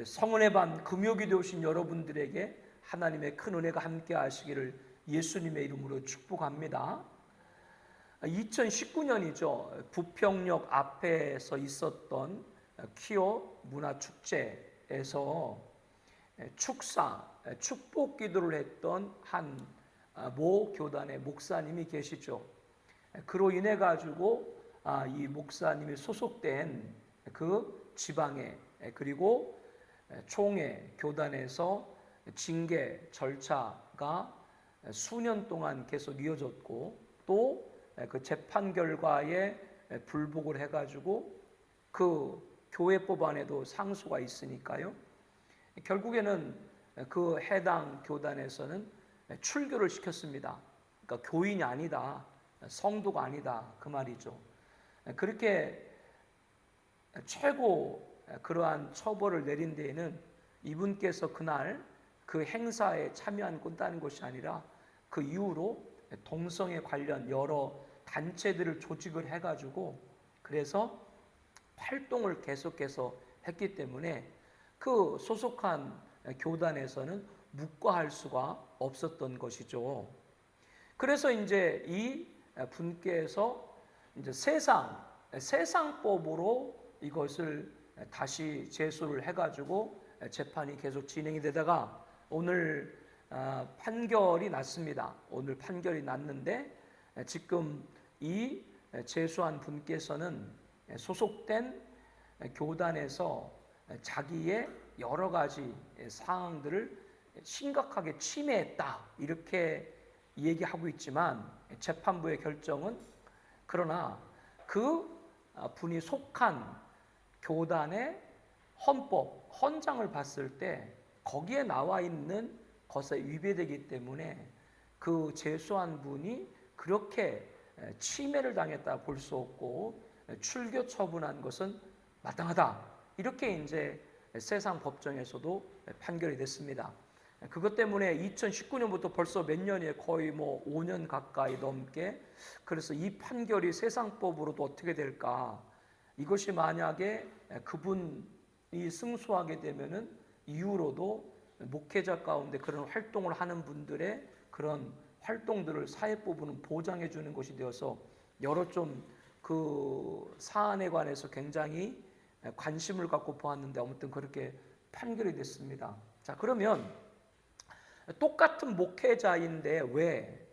성은의 밤 금요기도에 오신 여러분들에게 하나님의 큰 은혜가 함께 하시기를 예수님의 이름으로 축복합니다. 2019년이죠. 부평역 앞에서 있었던 퀴어 문화축제에서 축복 기도를 했던 한 모 교단의 목사님이 계시죠. 그로 인해 가지고 이 목사님이 소속된 그 지방에 그리고 총회 교단에서 징계 절차가 수년 동안 계속 이어졌고 또 그 재판 결과에 불복을 해가지고 그 교회법 안에도 상소가 있으니까요. 결국에는 그 해당 교단에서는 출교를 시켰습니다. 그러니까 교인이 아니다, 성도가 아니다 그 말이죠. 그렇게 최고 그러한 처벌을 내린 데에는 이분께서 그날 그 행사에 참여한다는 것이 아니라 그 이후로 동성애 관련 여러 단체들을 조직을 해가지고 그래서 활동을 계속해서 했기 때문에 그 소속한 교단에서는 묵과할 수가 없었던 것이죠. 그래서 이제 이 분께서 이제 세상법으로 이것을 다시 제소를 해가지고 재판이 계속 진행이 되다가 오늘 판결이 났습니다. 오늘 판결이 났는데 지금 이 제소한 분께서는 소속된 교단에서 자기의 여러 가지 사항들을 심각하게 침해했다 이렇게 얘기하고 있지만 재판부의 결정은 그러나 그 분이 속한 교단의 헌장을 봤을 때 거기에 나와 있는 것에 위배되기 때문에 그 제소한 분이 그렇게 침해를 당했다 볼 수 없고 출교 처분한 것은 마땅하다 이렇게 이제 세상 법정에서도 판결이 됐습니다. 그것 때문에 2019년부터 벌써 몇 년이에요. 거의 5년 가까이 넘게. 그래서 이 판결이 세상법으로도 어떻게 될까? 이것이 만약에 그분이 승소하게 되면은 이후로도 목회자 가운데 그런 활동을 하는 분들의 그런 활동들을 사회법으로는 보장해 주는 것이 되어서 여러 좀 그 사안에 관해서 굉장히 관심을 갖고 보았는데 아무튼 그렇게 판결이 됐습니다. 자, 그러면 똑같은 목회자인데 왜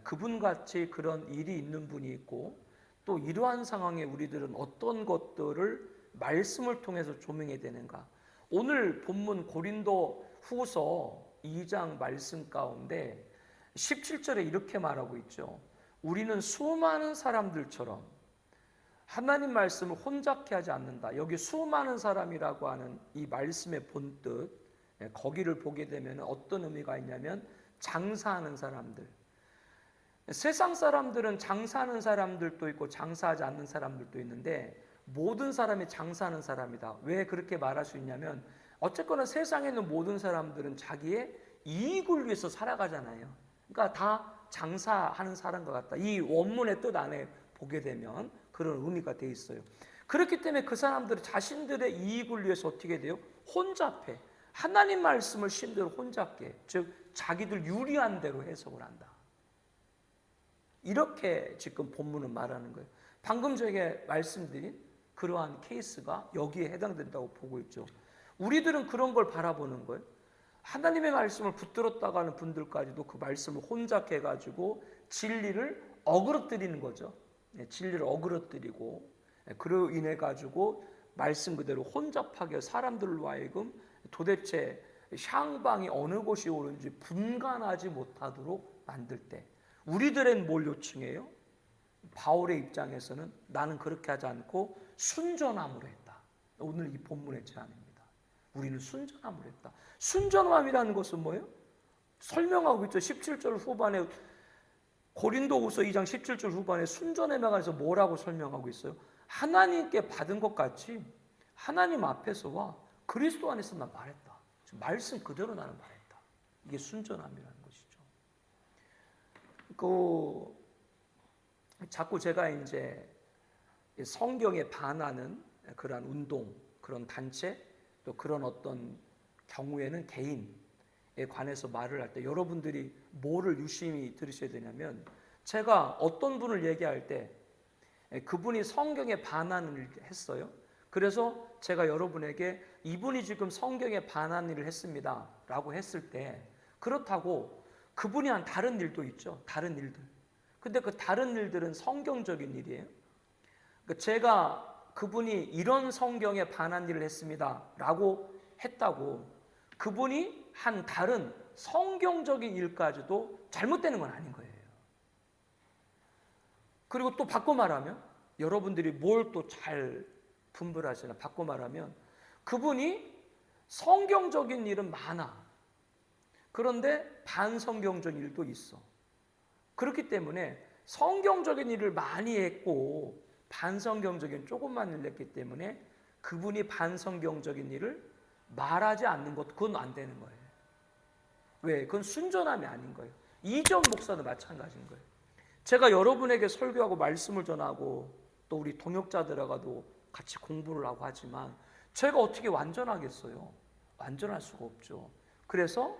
그분같이 그런 일이 있는 분이 있고 또 이러한 상황에 우리들은 어떤 것들을 말씀을 통해서 조명해야 되는가? 오늘 본문 고린도 후서 2장 말씀 가운데 17절에 이렇게 말하고 있죠. 우리는 수많은 사람들처럼 하나님 말씀을 혼잡케 하지 않는다. 여기 수많은 사람이라고 하는 이 말씀의 본뜻 거기를 보게 되면 어떤 의미가 있냐면 장사하는 사람들. 세상 사람들은 장사하는 사람들도 있고 장사하지 않는 사람들도 있는데 모든 사람이 장사하는 사람이다. 왜 그렇게 말할 수 있냐면 어쨌거나 세상에 있는 모든 사람들은 자기의 이익을 위해서 살아가잖아요. 그러니까 다 장사하는 사람과 같다. 이 원문의 뜻 안에 보게 되면 그런 의미가 돼 있어요. 그렇기 때문에 그 사람들은 자신들의 이익을 위해서 어떻게 돼요? 혼잡해. 하나님 말씀을 신대로 혼잡게. 즉 자기들 유리한 대로 해석을 한다. 이렇게 지금 본문은 말하는 거예요. 방금 저에게 말씀드린 그러한 케이스가 여기에 해당된다고 보고 있죠. 우리들은 그런 걸 바라보는 거예요. 하나님의 말씀을 붙들었다가 하는 분들까지도 그 말씀을 혼잡해 해가지고 진리를 어그러뜨리는 거죠. 진리를 어그러뜨리고 그로 인해 가지고 말씀 그대로 혼잡하게 사람들로 하여금 도대체 향방이 어느 곳이 옳은지 분간하지 못하도록 만들 때 우리들은 뭘 요청해요? 바울의 입장에서는 나는 그렇게 하지 않고 순전함으로 했다. 오늘 이 본문의 제안입니다. 우리는 순전함으로 했다. 순전함이라는 것은 뭐예요? 설명하고 있죠. 17절 후반에 고린도후서 2장 17절 후반에 순전함에 관해서 뭐라고 설명하고 있어요? 하나님께 받은 것 같이 하나님 앞에서와 그리스도 안에서 난 말했다. 말씀 그대로 나는 말했다. 이게 순전함이라는 것이죠. 자꾸 제가 이제 성경에 반하는 그러한 운동, 그런 단체, 또 그런 어떤 경우에는 개인에 관해서 말을 할 때 여러분들이 뭐를 유심히 들으셔야 되냐면, 제가 어떤 분을 얘기할 때 그분이 성경에 반하는 일을 했어요. 그래서 제가 여러분에게 이분이 지금 성경에 반하는 일을 했습니다 라고 했을 때, 그렇다고 그분이 한 다른 일도 있죠. 다른 일들. 근데 그 다른 일들은 성경적인 일이에요. 그러니까 제가 그분이 이런 성경에 반한 일을 했습니다 라고 했다고 그분이 한 다른 성경적인 일까지도 잘못되는 건 아닌 거예요. 그리고 또 바꿔 말하면, 여러분들이 뭘 또 잘 분별하시나, 바꿔 말하면 그분이 성경적인 일은 많아. 그런데 반성경적인 일도 있어. 그렇기 때문에 성경적인 일을 많이 했고 반성경적인 조금만 일 했기 때문에 그분이 반성경적인 일을 말하지 않는 것, 그건 안 되는 거예요. 왜? 그건 순전함이 아닌 거예요. 이전 목사도 마찬가지인 거예요. 제가 여러분에게 설교하고 말씀을 전하고 또 우리 동역자들하고도 같이 공부를 하고 하지만 제가 어떻게 완전하겠어요? 완전할 수가 없죠. 그래서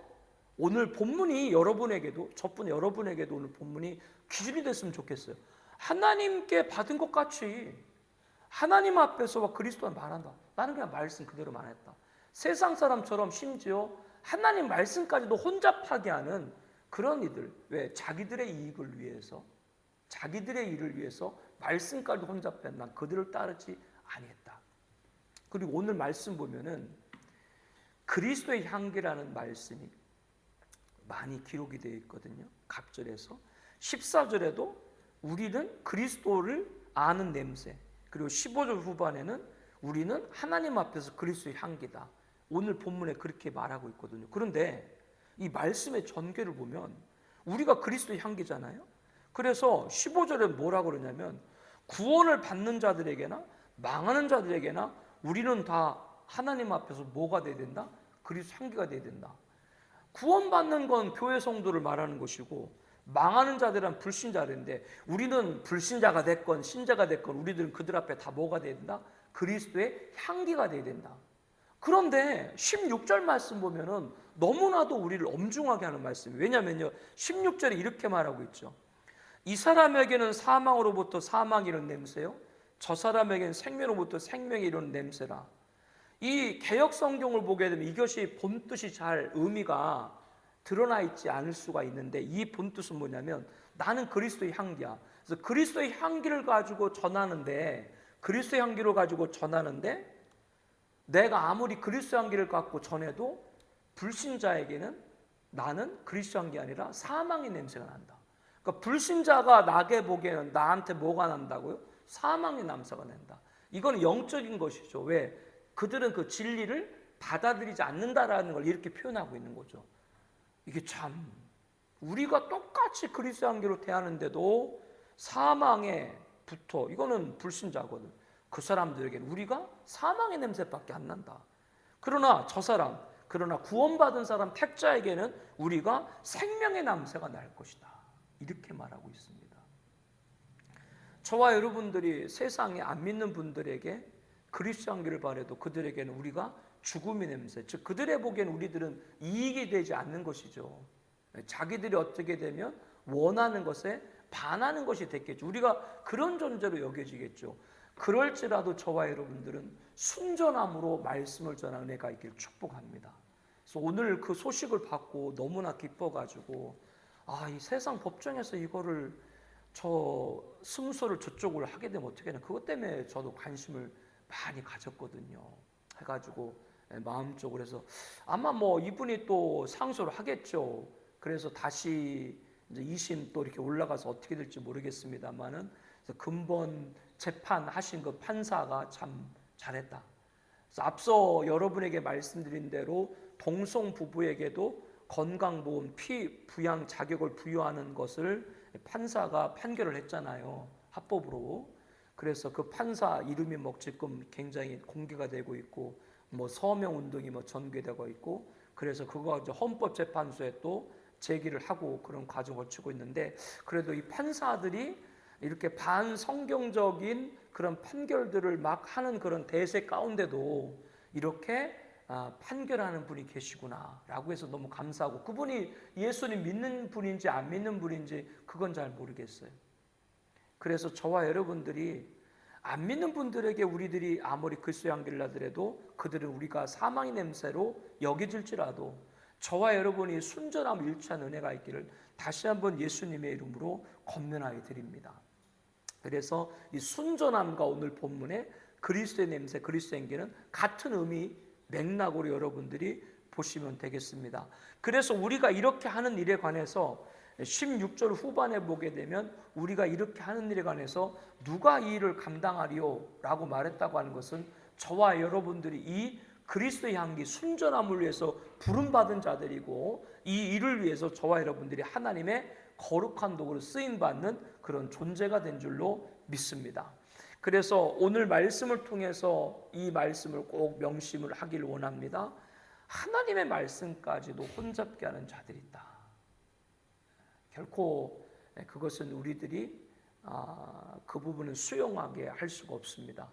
오늘 본문이 여러분에게도, 저뿐 여러분에게도 오늘 본문이 기준이 됐으면 좋겠어요. 하나님께 받은 것 같이 하나님 앞에서 그리스도를 말한다. 나는 그냥 말씀 그대로 말했다. 세상 사람처럼 심지어 하나님 말씀까지도 혼잡하게 하는 그런 이들, 왜? 자기들의 이익을 위해서, 자기들의 일을 위해서 말씀까지도 혼잡해. 난 그들을 따르지 아니했다. 그리고 오늘 말씀 보면은 그리스도의 향기라는 말씀이 많이 기록이 되어 있거든요. 각절에서 14절에도 우리는 그리스도를 아는 냄새, 그리고 15절 후반에는 우리는 하나님 앞에서 그리스도의 향기다. 오늘 본문에 그렇게 말하고 있거든요. 그런데 이 말씀의 전개를 보면 우리가 그리스도의 향기잖아요. 그래서 15절에 뭐라고 그러냐면, 구원을 받는 자들에게나 망하는 자들에게나 우리는 다 하나님 앞에서 뭐가 돼야 된다? 그리스도 향기가 돼야 된다. 구원받는 건 교회 성도를 말하는 것이고, 망하는 자들은 불신자들인데, 우리는 불신자가 됐건 신자가 됐건 우리들은 그들 앞에 다 뭐가 돼야 된다? 그리스도의 향기가 돼야 된다. 그런데 16절 말씀 보면은 너무나도 우리를 엄중하게 하는 말씀이에요. 왜냐면요, 16절에 이렇게 말하고 있죠. 이 사람에게는 사망으로부터 사망이 이런 냄새요, 저 사람에게는 생명으로부터 생명이 이런 냄새라. 이 개역 성경을 보게 되면 이것이 본뜻이 잘 의미가 드러나 있지 않을 수가 있는데, 이 본뜻은 뭐냐면 나는 그리스도의 향기야. 그래서 그리스도의 향기를 가지고 전하는데, 그리스도의 향기를 가지고 전하는데 내가 아무리 그리스도 향기를 갖고 전해도 불신자에게는 나는 그리스도 향기 아니라 사망의 냄새가 난다. 그러니까 불신자가 나게 보기에는 나한테 뭐가 난다고요? 사망의 냄새가 난다. 이건 영적인 것이죠. 왜? 그들은 그 진리를 받아들이지 않는다라는 걸 이렇게 표현하고 있는 거죠. 이게 참, 우리가 똑같이 그리스도 향기로 대하는데도 사망에 붙어, 이거는 불신자거든. 그 사람들에게는 우리가 사망의 냄새밖에 안 난다. 그러나 저 사람, 그러나 구원받은 사람 택자에게는 우리가 생명의 냄새가 날 것이다. 이렇게 말하고 있습니다. 저와 여러분들이 세상에 안 믿는 분들에게 그리스도 향기를 바래도 그들에게는 우리가 죽음의 냄새, 즉 그들의 보기엔 우리들은 이익이 되지 않는 것이죠. 자기들이 어떻게 되면 원하는 것에 반하는 것이 됐겠죠. 우리가 그런 존재로 여겨지겠죠. 그럴지라도 저와 여러분들은 순전함으로 말씀을 전하는 은혜가 있기를 축복합니다. 그래서 오늘 그 소식을 받고 너무나 기뻐가지고, 이 세상 법정에서 이거를 저 승소를 저쪽으로 하게 되면 어떻게 하나, 그것 때문에 저도 관심을 많이 가졌거든요. 해가지고 마음적으로 해서 아마 뭐 이분이 또 상소를 하겠죠. 그래서 다시 이제 2심 또 이렇게 올라가서 어떻게 될지 모르겠습니다만은, 근본 재판하신 그 판사가 참 잘했다. 그래서 앞서 여러분에게 말씀드린 대로 동성 부부에게도 건강보험 피부양 자격을 부여하는 것을 판사가 판결을 했잖아요. 합법으로. 그래서 그 판사 이름이 뭐 지금 굉장히 공개가 되고 있고, 뭐 서명 운동이 뭐 전개되고 있고, 그래서 그거 이제 헌법재판소에 또 제기를 하고 그런 과정을 거치고 있는데, 그래도 이 판사들이 이렇게 반성경적인 그런 판결들을 막 하는 그런 대세 가운데도 이렇게 판결하는 분이 계시구나라고 해서 너무 감사하고, 그분이 예수님 믿는 분인지 안 믿는 분인지 그건 잘 모르겠어요. 그래서 저와 여러분들이 안 믿는 분들에게 우리들이 아무리 글쎄 한길 하더라도 그들은 우리가 사망의 냄새로 여겨질지라도 저와 여러분이 순전함 일치한 은혜가 있기를 다시 한번 예수님의 이름으로 권면하여 드립니다. 그래서 이 순전함과 오늘 본문의 그리스도의 냄새, 그리스도의 향기는 같은 의미 맥락으로 여러분들이 보시면 되겠습니다. 그래서 우리가 이렇게 하는 일에 관해서 16절 후반에 보게 되면 우리가 이렇게 하는 일에 관해서 누가 이 일을 감당하리요? 라고 말했다고 하는 것은 저와 여러분들이 이 그리스도의 향기, 순전함을 위해서 부름받은 자들이고 이 일을 위해서 저와 여러분들이 하나님의 거룩한 도구로 쓰임받는 그런 존재가 된 줄로 믿습니다. 그래서 오늘 말씀을 통해서 이 말씀을 꼭 명심을 하길 원합니다. 하나님의 말씀까지도 혼잡게 하는 자들이 있다. 결코 그것은 우리들이 그 부분은 수용하게 할 수가 없습니다.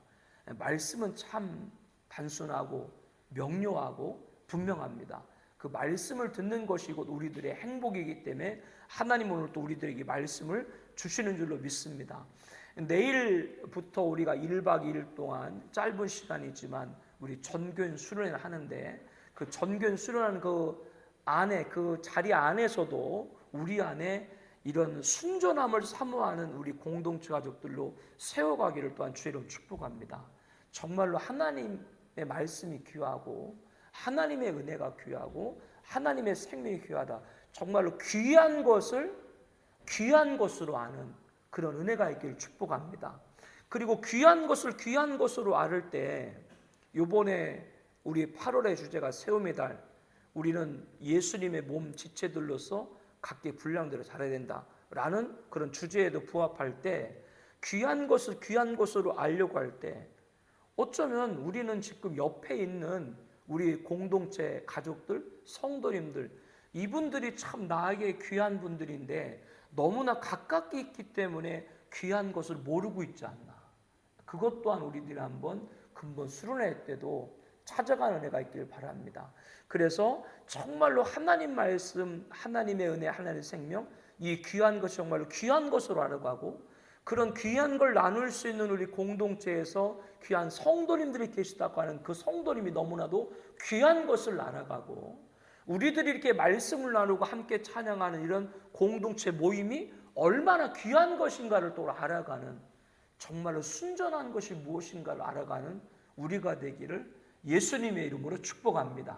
말씀은 참 단순하고 명료하고 분명합니다. 그 말씀을 듣는 것이 곧 우리들의 행복이기 때문에 하나님은 오늘 또 우리들에게 말씀을 주시는 줄로 믿습니다. 내일부터 우리가 1박 2일 동안 짧은 시간이지만 우리 전교인 수련회를 하는데 그 전교인 수련하는 그 안에 그 자리 안에서도 우리 안에 이런 순전함을 사모하는 우리 공동체 가족들로 세워가기를 또한 주의 이름으로 축복합니다. 정말로 하나님의 말씀이 귀하고 하나님의 은혜가 귀하고 하나님의 생명이 귀하다. 정말로 귀한 것을 귀한 것으로 아는 그런 은혜가 있기를 축복합니다. 그리고 귀한 것을 귀한 것으로 알을 때 이번에 우리 8월의 주제가 세움의 달, 우리는 예수님의 몸 지체들로서 각기 분량대로 살아야 된다라는 그런 주제에도 부합할 때 귀한 것을 귀한 것으로 알려고 할 때 어쩌면 우리는 지금 옆에 있는 우리 공동체 가족들, 성도님들 이분들이 참 나에게 귀한 분들인데 너무나 가깝게 있기 때문에 귀한 것을 모르고 있지 않나. 그것 또한 우리들이 한번 근본 수련회 때도 찾아가는 은혜가 있길 바랍니다. 그래서 정말로 하나님 말씀, 하나님의 은혜, 하나님의 생명 이 귀한 것이 정말로 귀한 것으로 알아가고 그런 귀한 걸 나눌 수 있는 우리 공동체에서 귀한 성도님들이 계시다고 하는 그 성도님이 너무나도 귀한 것을 알아가고 우리들이 이렇게 말씀을 나누고 함께 찬양하는 이런 공동체 모임이 얼마나 귀한 것인가를 또 알아가는 정말로 순전한 것이 무엇인가를 알아가는 우리가 되기를 예수님의 이름으로 축복합니다.